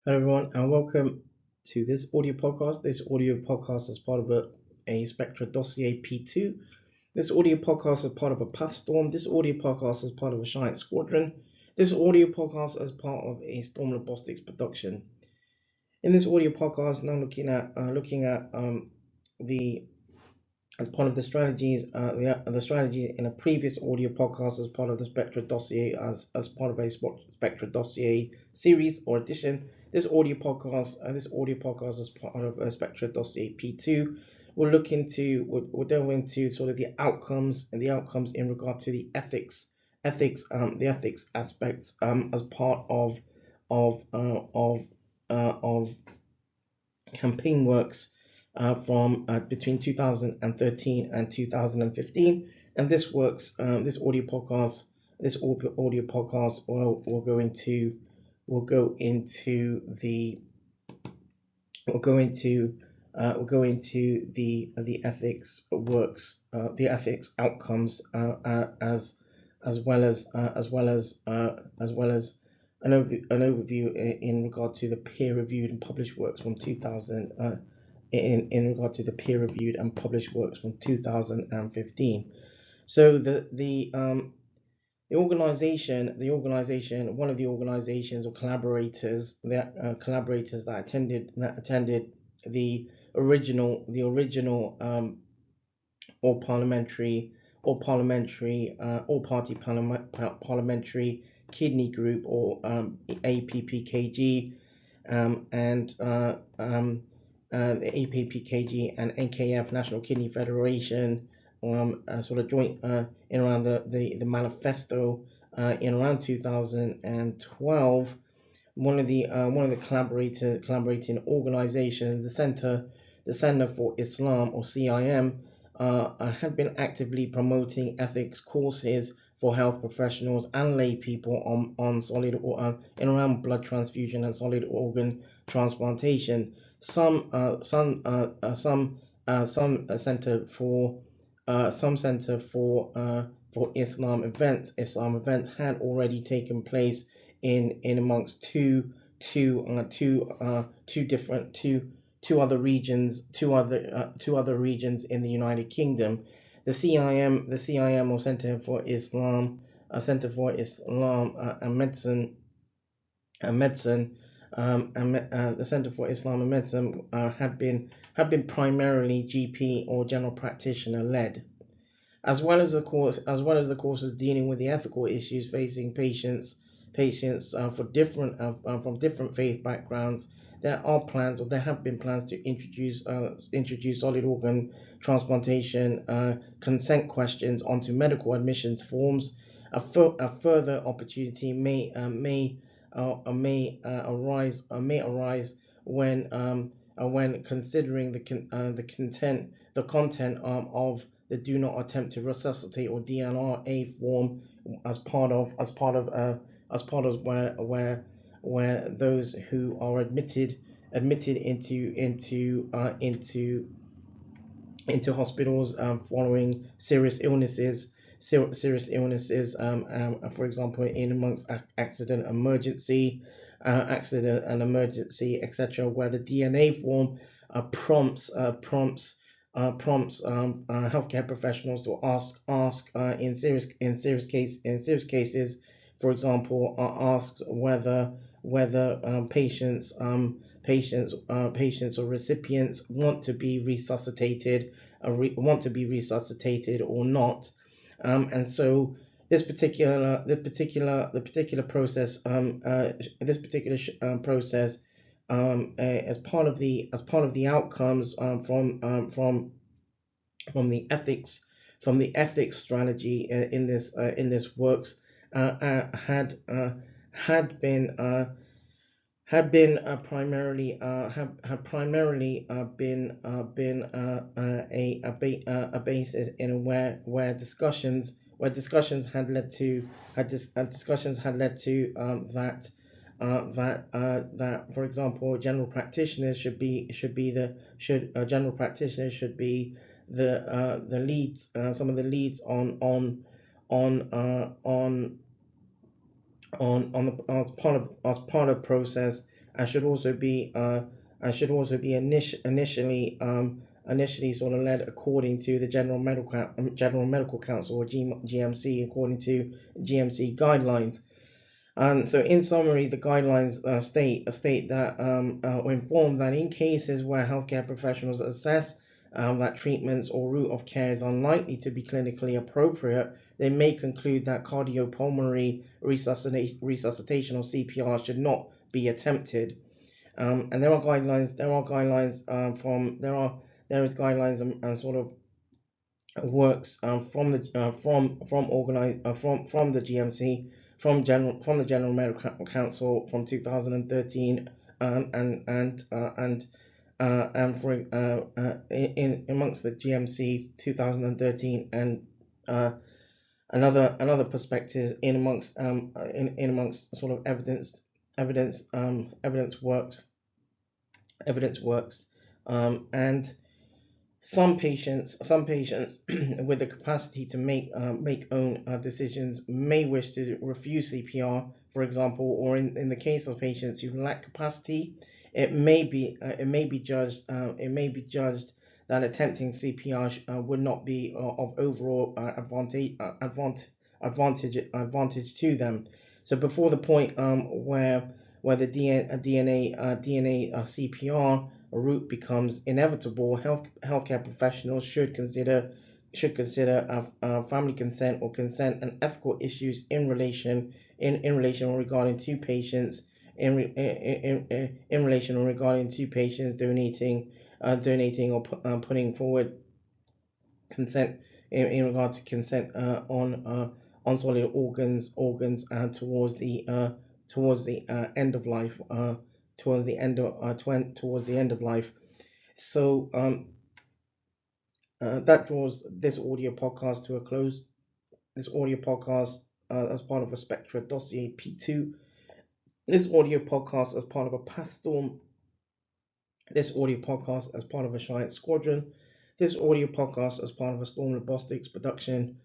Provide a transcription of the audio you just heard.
Hello, everyone, and welcome to this audio podcast. This audio podcast is part of a Spectra Dossier P2. This audio podcast is part of a SZtorm. This audio podcast is part of a Giant Squadron. This audio podcast is part of a Storm Robotics production. In this audio podcast, now looking at the as part of the strategies, the strategies in a previous audio podcast as part of the Spectra Dossier, as part of a Spectra Dossier series or edition. This audio podcast is part of a Spectra Dossier P2. We'll delve into sort of the outcomes in regard to the ethics aspects as part of campaign works from between 2013 and 2015, and this audio podcast will go into the ethics works, the ethics outcomes, as well as an overview in regard to the peer-reviewed and published works from 2000. In regard to the peer-reviewed and published works from 2015. So the organization, one of the organizations or collaborators that attended the original all-party parliamentary kidney group, or APPKG, and the APPKG and NKF, National Kidney Federation, sort of joint in around the manifesto in around 2012. One of the collaborating organizations, the Center for Islam, or CIM, had been actively promoting ethics courses for health professionals and lay people on solid in around blood transfusion and solid organ transplantation. Some center for Islam events. Had already taken place in amongst two other regions in the United Kingdom. The CIM, or Center for Islam and Medicine, the Center for Islam and Medicine had been primarily GP or general practitioner led, as well as the courses dealing with the ethical issues facing patients from different faith backgrounds. There have been plans to introduce solid organ transplantation consent questions onto medical admissions forms. A further opportunity may arise when considering the content of the Do Not Attempt to Resuscitate, or DNRA, form as part of where those who are admitted into hospitals following serious illnesses, for example, in amongst accident and emergency, etc., where the DNA form prompts healthcare professionals to ask in serious cases, for example, asks whether patients or recipients want to be resuscitated or not, and so this particular process as part of the outcomes from the ethics strategy in this works had been primarily been a basis in where discussions had led to that, for example, general practitioners should be the leads, some of the leads on as part of process, and should also be initially sort of led according to the General Medical Council, or GMC, according to GMC guidelines. And so, in summary, the guidelines state that or inform that in cases where healthcare professionals assess that treatments or route of care is unlikely to be clinically appropriate, they may conclude that cardiopulmonary resuscitation or CPR should not be attempted. And there are guidelines. There is guidelines and sort of works from the GMC, from the General Medical Council from 2013, and for in amongst the GMC 2013, and another perspective in amongst sort of evidence works, and some patients with the capacity to make own decisions may wish to refuse CPR, for example, or in the case of patients who lack capacity, it may be judged that attempting CPR would not be of overall advantage to them. So before the point where the DNA CPR route becomes inevitable, healthcare professionals should consider family consent or consent and ethical issues in relation regarding two patients donating or putting forward consent in regard to consent on solid organs towards the end of life, towards the end of life. So that draws this audio podcast to a close. This audio podcast as part of a Spectra Dossier P2. This audio podcast as part of a SZtorm. This audio podcast as part of a Giant Squadron. This audio podcast as part of a Storm Robotics production.